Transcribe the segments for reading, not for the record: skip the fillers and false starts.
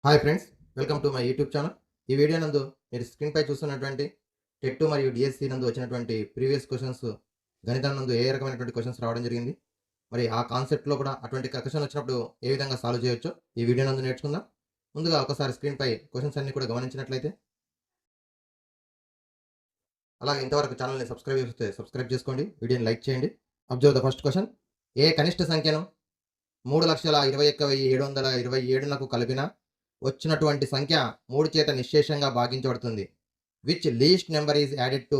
Hi friends, welcome to my YouTube channel. ఈ video నందు మీరు స్క్రీన్‌పై చూస్తున్నటువంటి టెట్ 2 మరియు డీఎస్సీ నందు వచ్చినటువంటి ప్రీవియస్ క్వెషన్స్ గణితం నందు ఏ రకమైనటువంటి క్వెషన్స్ రావడం జరిగింది. మరి ఆ కాన్సెప్ట్‌లో కూడా అటువంటి క్వెషన్ వచ్చినప్పుడు ఏ విధంగా సాల్వ్ చేయొచ్చో ఈ వీడియో నందు నేర్చుకుందాం. ముందుగా ఒకసారి స్క్రీన్‌పై క్వెషన్స్ అన్నీ కూడా గమనించినట్లయితే, అలాగే ఇంతవరకు ఛానల్‌ని సబ్స్క్రైబ్ చేస్తే సబ్స్క్రైబ్ చేసుకోండి. వీడియోని లైక్ చేయండి. Observe the first question. ఏ కనిష్ట సంఖ్యను 3,21,727కు కలిపిన వచ్చినటువంటి సంఖ్య 3 చేత నిశ్శేషంగా భాగించబడుతుంది. Which least number is added to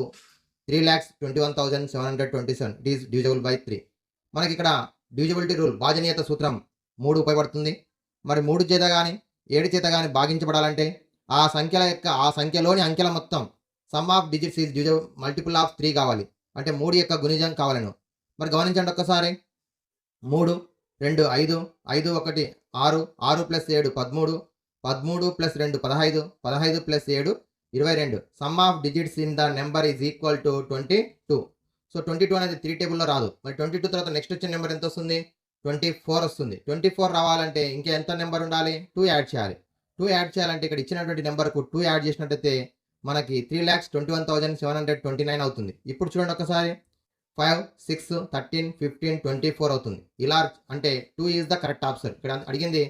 3,21,727 it is divisible by 3. మనకి ఇక్కడ డివిజిబిలిటీ రూల్ భాజనీయత సూత్రం 3 ఉపయోగపడుతుంది. మరి 3 చేత కానీ 7 చేత కానీ భాగించబడాలంటే ఆ సంఖ్యలోని అంకెల మొత్తం some of digits is divisible multiple of 3 కావాలి. అంటే 3 యొక్క గుణిజం కావాలను. మరి గమనించండి ఒక్కసారి. 3, 2, 5, 5, 1, 6, 6 + 7 13, 13 + 2 15, 15 + 7 22. Some of digits in the number is equal to 22. So 22 అనేది 3 టేబుల్‌లో రాదు. మరి 22 తర్వాత నెక్స్ట్ వచ్చే నెంబర్ ఎంత వస్తుంది? 24 వస్తుంది. 24 రావాలంటే ఇంకా ఎంత నెంబర్ ఉండాలి? 2 యాడ్ చేయాలి. 2 యాడ్ చేయాలంటే ఇక్కడ ఇచ్చినటువంటి నెంబర్‌కు 2 యాడ్ చేసినట్టయితే మనకి 3,21,729 అవుతుంది. ఇప్పుడు చూడండి ఒకసారి. 5, 6, 13, 15, 24 అవుతుంది. ఇలా అంటే 2 ఈజ్ ద కరెక్ట్ ఆన్సర్. ఇక్కడ అడిగింది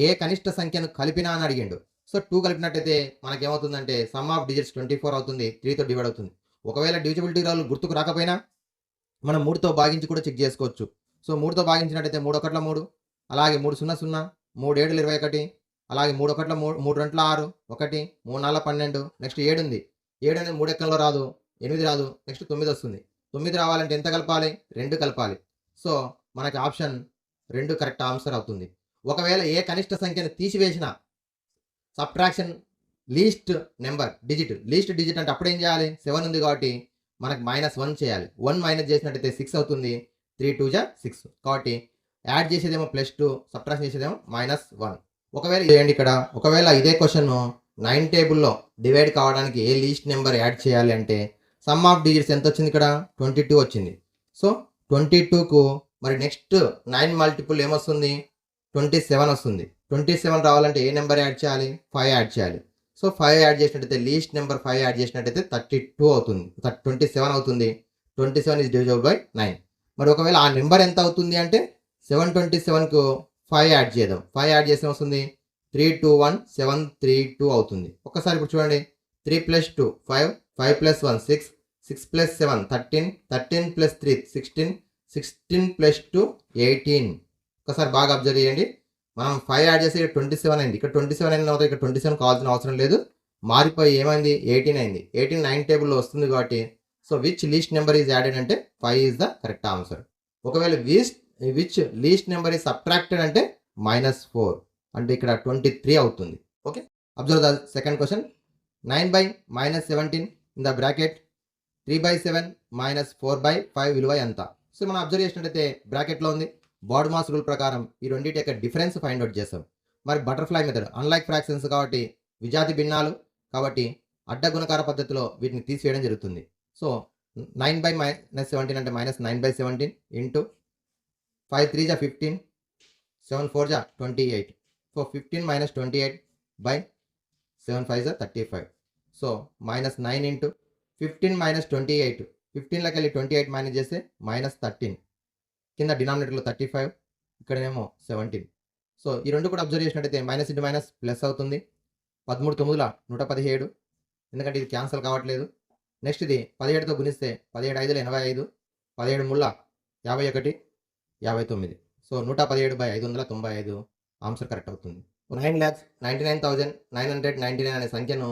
ఏ కనిష్ట సంఖ్యను కలిపినా అని అడిగిండు. సో 2 కలిపినట్టయితే మనకేమవుతుందంటే సమ్ ఆఫ్ డిజిట్స్ 24 అవుతుంది. 3తో డివైడ్ అవుతుంది. ఒకవేళ డివిజిబిలిటీ రూల్ గుర్తుకు రాకపోయినా మనం 3తో భాగించి కూడా చెక్ చేసుకోవచ్చు. సో 3తో భాగించినట్టయితే 3 1 3, అలాగే 3 0 0, 3 7 21, అలాగే 3 1 3 3 2 6 1, 3 4 12, నెక్స్ట్ 7 ఉంది. 7 అనేది 3 ఎక్కల్లో రాదు, 8 రాదు, నెక్స్ట్ 9 వస్తుంది. 9 రావాలంటే ఎంత కలపాలి? 2 కలపాలి. సో మనకి ఆప్షన్ 2 కరెక్ట్ ఆన్సర్ అవుతుంది. ఒకవేళ ఏ కనిష్ట సంఖ్యను తీసివేసిన సబ్ట్రాక్షన్ లీస్ట్ డిజిట్ అంటే అప్పుడు ఏం చేయాలి? 7 ఉంది కాబట్టి మనకి -1 చేయాలి. 1 మైనస్ చేసినట్టయితే 6 అవుతుంది. 3 2 6 కాబట్టి యాడ్ చేసేదేమో +2, సబ్ట్రాక్షన్ చేసేదేమో -1. ఒకవేళ చేయండి ఇక్కడ. ఒకవేళ ఇదే క్వశ్చన్ 9 టేబుల్లో డివైడ్ కావడానికి ఏ లీస్ట్ నెంబర్ యాడ్ చేయాలి అంటే సమ్ ఆఫ్ డిజిట్స్ ఎంత వచ్చింది ఇక్కడ? 22 వచ్చింది. సో 22కు మరి నెక్స్ట్ 9 మల్టిపుల్ ఏమొస్తుంది? 27 వస్తుంది. 27 రావాలంటే ఏ నెంబర్ యాడ్ చేయాలి? 5 యాడ్ చేయాలి. సో 5 యాడ్ చేసినట్టయితే లీస్ట్ నెంబర్ 5 యాడ్ చేసినట్టయితే 32 అవుతుంది. 27 అవుతుంది. 27 ఈజ్ డివిజబుల్ బై 9. మరి ఒకవేళ ఆ నెంబర్ ఎంత అవుతుంది అంటే 727కు 5 యాడ్ చేద్దాం. 5 యాడ్ చేస్తే వస్తుంది 321 732 అవుతుంది. ఒక్కసారి ఇప్పుడు చూడండి. 3 + 2 5, 5 + 1 6, 6 + 7 13, 13 + 3 16, 16 + 2 18. ఒకసారి బాగా అబ్జర్వ్ చేయండి. మనం 5 యాడ్ చేసి ఇక్కడ 27 అయింది. ఇక్కడ 27 అయిన తర్వాత ఇక్కడ 27 కావాల్సిన అవసరం లేదు. మారిపోయి ఏమైంది? 18 అయింది. 18 9 టేబుల్లో వస్తుంది కాబట్టి so which least number is added అంటే 5 ఈజ్ ద కరెక్ట్ ఆన్సర్. ఒకవేళ which least number is subtracted అంటే -4 అంటే ఇక్కడ 23 అవుతుంది. Okay, observe the second question. 9/-17 in the bracket 3/7 -4/5 విలువ ఎంత? సో మనం అబ్జర్వ్ చేసినట్టయితే బ్రాకెట్లో ఉంది. బాడ్మాస్ రూల్ ప్రకారం ఈ రెండింటి యొక్క డిఫరెన్స్ ఫైండ్ అవుట్ చేస్తాం. మరి బటర్ఫ్లై మెథడ్ అన్లైక్ ఫ్రాక్షన్స్ కాబట్టి విజాతి భిన్నాలు కాబట్టి అడ్డ గుణకార పద్ధతిలో వీటిని తీసివేయడం జరుగుతుంది. సో 9/-17 అంటే -9/17 ఇంటూ 5 3 15, 7 4 28. సో 15 - 28/7 5 35. So -9 into 15 - 28. 15లోకి వెళ్ళి 28 మైనస్ చేస్తే -13. కింద డినామినేటర్లో 35, ఇక్కడనేమో 17. సో ఈ రెండు కూడా అబ్జర్వ్ చేసినట్టయితే మైనస్ ఇంటూ మైనస్ ప్లస్ అవుతుంది. 13 9 117, ఎందుకంటే ఇది క్యాన్సల్ కావట్లేదు. నెక్స్ట్ ఇది 17తో గుణిస్తే 17 5 85, 17 3 51, 59. సో 117/595 ఆన్సర్ కరెక్ట్ అవుతుంది. 9,99,999 అనే సంఖ్యను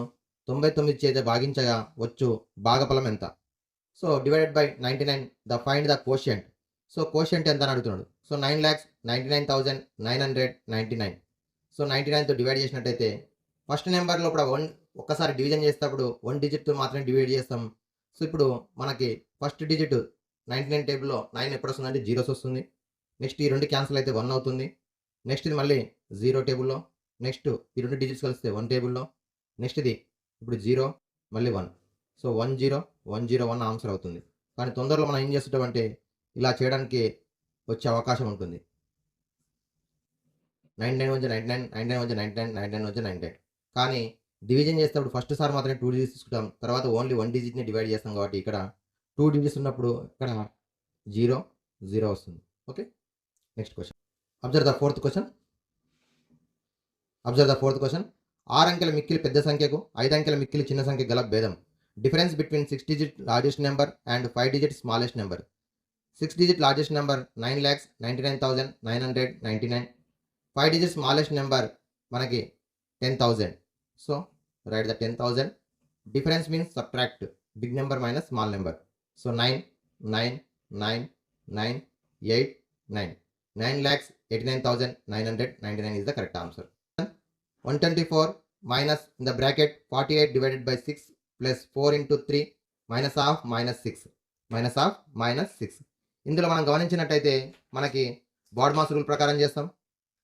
99 చేత భాగించగా వచ్చు భాగఫలం ఎంత? So divided by 99 the find the quotient. So quotient ఎంత అని అడుగుతున్నాడు. సో 9,99,999. సో 99తో డివైడ్ చేసినట్టయితే ఫస్ట్ నెంబర్లో కూడా ఒక్కసారి డివిజన్ చేసేటప్పుడు 1 డిజిట్తో మాత్రమే డివైడ్ చేస్తాం. సో ఇప్పుడు మనకి ఫస్ట్ డిజిట్ 99 టేబుల్లో 9 ఎప్పుడు వస్తుందంటే జీరోస్ వస్తుంది. నెక్స్ట్ ఈ రెండు క్యాన్సిల్ అయితే 1 అవుతుంది. నెక్స్ట్ ఇది మళ్ళీ 0 టేబుల్లో, నెక్స్ట్ ఈ రెండు డిజిట్స్ కలిస్తే 1 టేబుల్లో, నెక్స్ట్ ఇది ఇప్పుడు 0 మళ్ళీ 1. సో 1001 ఆన్సర్ అవుతుంది. కానీ తొందరలో మనం ఏం చేస్తుంటామంటే ఇలా చేయడానికి వచ్చే అవకాశం ఉంటుంది. 99 వచ్చి 99, 99 వచ్చి 99, 99 వచ్చి 99. కానీ డివిజన్ చేసేటప్పుడు ఫస్ట్ సారి మాత్రమే 2 డిజిట్స్ తీసుకుంటాం. తర్వాత ఓన్లీ 1 డిజిట్‌ని డివైడ్ చేస్తాం కాబట్టి ఇక్కడ 2 డిజిట్స్ ఉన్నప్పుడు ఇక్కడ 0, 0 వస్తుంది. Okay. Next question. Observe the fourth question. 6 అంకెల మిక్కిలి పెద్ద సంఖ్యకు 5 అంకెల మిక్కిలి చిన్న సంఖ్య గల భేదం. Difference between 6 digit largest number and 5 digit smallest number. 6 digit largest number 9,99,999. 5 digit smallest number మనకి 10,000. So write the 10,000. Difference means subtract big number minus small number. So 9, 9, 9, 9, 8, 9. 9,89,999 is the correct answer. 124 minus in the bracket 48 divided by 6 plus 4 into 3 minus of minus 6. Minus of minus 6. ఇందులో మనం గమనించినట్టయితే మనకి bad mass rule ప్రకారం చేస్తాం.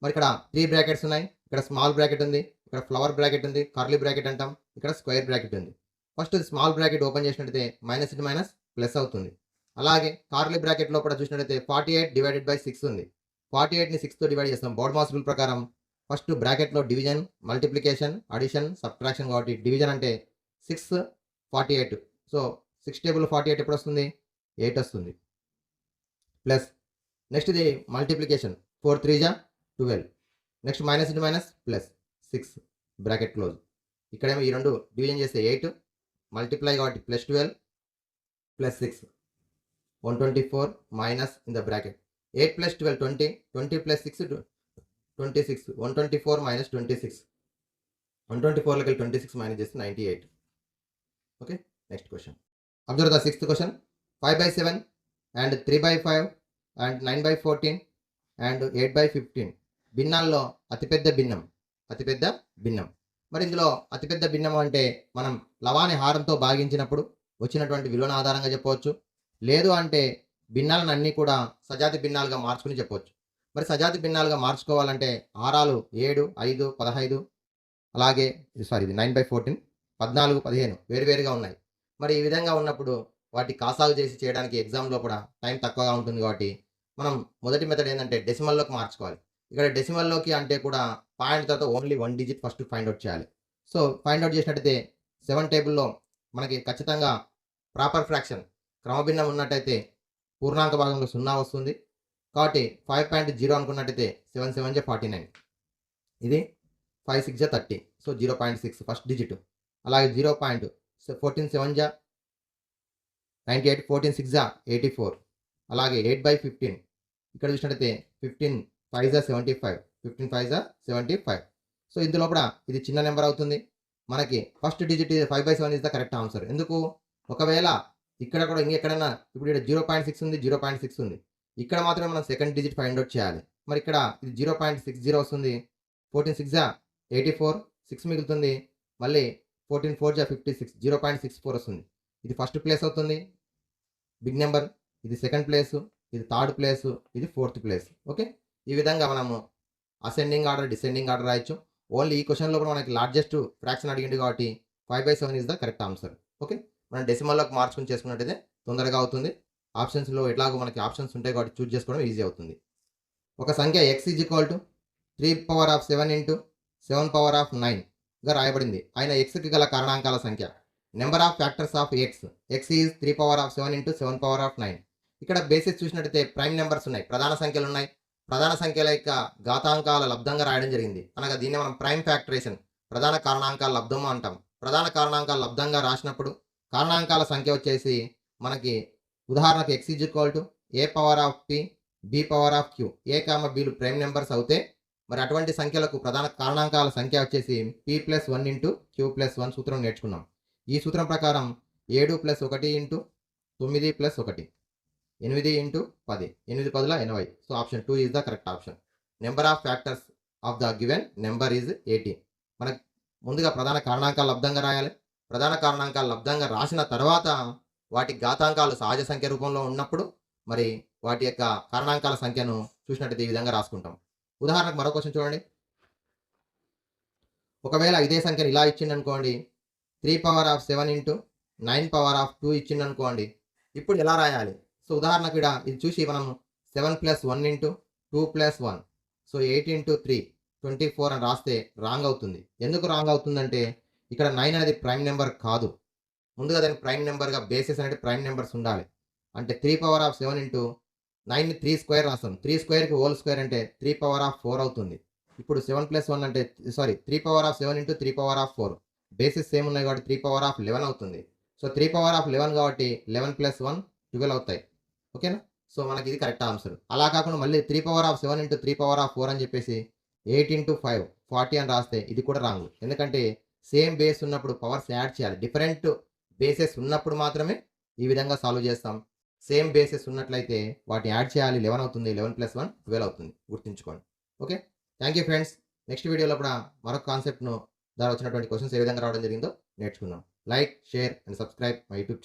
మరి ఇక్కడ 3 brackets ఉన్నాయి. ఇక్కడ స్మాల్ బ్రాకెట్ ఉంది, ఇక్కడ ఫ్లవర్ బ్రాకెట్ ఉంది, కర్లీ బ్రాకెట్ అంటాం, ఇక్కడ స్క్వేర్ బ్రాకెట్ ఉంది. ఫస్ట్ స్మాల్ బ్రాకెట్ ఓపెన్ చేసినట్టయితే మైనస్ ఇంటూ మైనస్ ప్లస్ అవుతుంది. అలాగే కార్లీ బ్రాకెట్ లోపల చూసినట్టయితే 48 డివైడెడ్ బై 6 ఉంది. 48ని 6తో డివైడ్ చేస్తాం. బాడ్ మాస్ రూల్ ప్రకారం ఫస్ట్ బ్రాకెట్లో డివిజన్, మల్టిప్లికేషన్, అడిషన్, సబ్ట్రాక్షన్ కాబట్టి డివిజన్ అంటే 6, 48. సో 6 టేబుల్ 48 ఎప్పుడు వస్తుంది? 8 వస్తుంది. ప్లస్ నెక్స్ట్ ఇది మల్టిప్లికేషన్ 4 3 జా 12. Next minus into minus plus 6 bracket close. ఇక్కడేమో ఈ రెండు డివిజన్ చేస్తే 8 మల్టిప్లై కాబట్టి plus 12 plus 6 124 minus in the bracket 8 plus 12 20, 20 plus 6 26. 124 minus 26. 124లోకి 26 minus చేస్తే 98. Okay. Next question. Observe the 6th question. 5/7 and 3/5 and 9/14 and 8/15 భిన్నాల్లో అతిపెద్ద భిన్నం. మరి ఇందులో అతిపెద్ద భిన్నం అంటే మనం లవాని హారంతో భాగించినప్పుడు వచ్చినటువంటి విలువను ఆధారంగా చెప్పవచ్చు. లేదు అంటే భిన్నాలను అన్నీ కూడా సజాతి భిన్నాలుగా మార్చుకుని చెప్పవచ్చు. మరి సజాతి భిన్నాలుగా మార్చుకోవాలంటే హారాలు 7, 5, 15 అలాగే ఇది 9/14, 14, 15 వేరువేరుగా ఉన్నాయి. మరి ఈ విధంగా ఉన్నప్పుడు వాటి కాసాలు చేసి చేయడానికి ఎగ్జామ్లో కూడా టైం తక్కువగా ఉంటుంది కాబట్టి మనం మొదటి మెథడ్ ఏంటంటే డెసిమల్లోకి మార్చుకోవాలి. ఇక్కడ డెసిమల్లోకి అంటే కూడా పాయింట్ తర్వాత only 1 digit first find out చేయాలి. సో ఫైండ్ అవుట్ చేసినట్టయితే 7 టేబుల్లో మనకి ఖచ్చితంగా ప్రాపర్ ఫ్రాక్షన్ క్రమభిన్నం ఉన్నట్టయితే పూర్ణాంక భాగంలో 0 వస్తుంది. కాబట్టి 5.0 అనుకున్నట్టయితే 7 7 జా 49. ఇది 5 6 జా 30. So 0.6 first digit. అలాగే 0.14 7 జా 98, 14 6 జా 84. అలాగే 8/15 ఇక్కడ చూసినట్టయితే 15 5 జా 75, 15 5 జా 75. సో ఇందులో కూడా ఇది చిన్న నెంబర్ అవుతుంది. మనకి first digit 5/7 is the correct answer. ఎందుకు? ఒకవేళ ఇక్కడ కూడా ఇంకెక్కడైనా ఇప్పుడు ఇక్కడ 0.6 ఉంది, 0.6 ఉంది. ఇక్కడ మాత్రమే మనం సెకండ్ డిజిట్ ఫైండ్ అవుట్ చేయాలి. మరి ఇక్కడ ఇది 0.60 వస్తుంది. 14 6 జా 84, 6 మిగులుతుంది. మళ్ళీ 14 4 జా 56, 0.64 వస్తుంది. ఇది ఫస్ట్ ప్లేస్ అవుతుంది బిగ్ నెంబర్, ఇది సెకండ్ ప్లేసు, ఇది థర్డ్ ప్లేసు, ఇది ఫోర్త్ ప్లేస్. ఓకే. ఈ విధంగా మనము అసెండింగ్ ఆర్డర్, డిసెండింగ్ ఆర్డర్ రాయొచ్చు. ఓన్లీ ఈ క్వశ్చన్లో కూడా మనకి లార్జెస్ట్ ఫ్రాక్షన్ అడిగింది కాబట్టి 5/7 is the correct answer. Okay. మనం డెసిమల్లోకి మార్చుకుని చేసుకున్నట్టయితే తొందరగా అవుతుంది. ఆప్షన్స్లో ఎట్లాగో మనకి ఆప్షన్స్ ఉంటాయి కాబట్టి చూజ్ చేసుకోవడం ఈజీ అవుతుంది. ఒక సంఖ్య x = 3^7 ఇంటూ 7^9గా రాయబడింది. ఆయన xకి గల కారణాంకాల సంఖ్య. Number of factors of x is 3^7 into 7^9. ఇక్కడ బేసిస్ చూసినట్టయితే ప్రైమ్ నెంబర్స్ ఉన్నాయి, ప్రధాన సంఖ్యలు ఉన్నాయి. ప్రధాన సంఖ్యల యొక్క ఘాతాంకాల లబ్ధంగా రాయడం జరిగింది. అనగా దీన్ని మనం ప్రైమ్ ఫ్యాక్టరేషన్, ప్రధాన కారణాంకాల లబ్ధము అంటాం. ప్రధాన కారణాంకాల లబ్ధంగా రాసినప్పుడు కారణాంకాల సంఖ్య వచ్చేసి మనకి ఉదాహరణకు x = a⁻p b⁻q. a, bలు ప్రైమ్ నెంబర్స్ అవుతే మరి అటువంటి సంఖ్యలకు ప్రధాన కారణాంకాల సంఖ్య వచ్చేసి p+1 ఇంటూ q+1 సూత్రం నేర్చుకున్నాం. ఈ సూత్రం ప్రకారం 7 + 1 into 9 + 1 8 into 10, 8 10 80. So option 2 is the correct option. Number of factors of the given number is 18. మనకు ముందుగా ప్రధాన కారణాంకాల లబ్ధంగా రాయాలి. ప్రధాన కారణాంకాల లబ్ధంగా రాసిన తర్వాత వాటి ఘాతాంకాలు సహజ సంఖ్య రూపంలో ఉన్నప్పుడు మరి వాటి యొక్క కారణాంకాల సంఖ్యను చూసినట్టయితే ఈ విధంగా రాసుకుంటాం. ఉదాహరణకు మరో క్వశ్చన్ చూడండి. ఒకవేళ ఇదే సంఖ్యను ఇలా ఇచ్చిందనుకోండి, 3^7 ఇంటూ 9^2 ఇచ్చిందనుకోండి, ఇప్పుడు ఎలా రాయాలి? సో ఉదాహరణకు ఇక్కడ ఇది చూసి మనం 7 + 1 ఇంటూ 2 + 1, సో 8 ఇంటూ 3 24 అని రాస్తే రాంగ్ అవుతుంది. ఎందుకు రాంగ్ అవుతుందంటే ఇక్కడ 9 అనేది ప్రైమ్ నెంబర్ కాదు. ముందుగా దానికి ప్రైమ్ నెంబర్‌గా బేసెస్ అనేవి ప్రైమ్ నెంబర్స్ ఉండాలి. అంటే 3/7 ఇంటూ 9ని 3 స్క్వేర్ రాస్తాం. 3 స్క్వేర్‌కి హోల్ స్క్వేర్ అంటే 3/4 అవుతుంది. ఇప్పుడు 7 + 1 అంటే సారీ 3/7 ఇంటూ 3/4 బేసెస్ సేమ్ ఉన్నాయి కాబట్టి 3/11 అవుతుంది. సో, 3/11 కాబట్టి 11 + 1 12 అవుతాయి. ఓకేనా? సో, మనకి ఇది కరెక్ట్ ఆన్సర్. అలా కాకుండా మళ్ళీ 3/7 ఇంటూ 3/4 అని చెప్పేసి 8 ఇంటూ 5 40 అని రాస్తే ఇది కూడా రాంగ్. ఎందుకంటే సేమ్ బేస్ ఉన్నప్పుడు పవర్స్ యాడ్ చేయాలి. డిఫరెంట్ బేసెస్ ఉన్నప్పుడు మాత్రమే ఈ విధంగా సాల్వ్ చేస్తాం. సేమ్ బేసెస్ ఉన్నట్లయితే వాటిని యాడ్ చేయాలి. 11 అవుతుంది. 11 + 1 12 అవుతుంది. గుర్తుంచుకోండి. Okay. Thank you friends. Next వీడియోలో కూడా మరొక కాన్సెప్ట్‌ను ద్వారా వచ్చినటువంటి క్వెషన్స్ ఏ విధంగా రావడం జరిగిందో నేర్చుకుందాం. Like, share and subscribe my YouTube channel.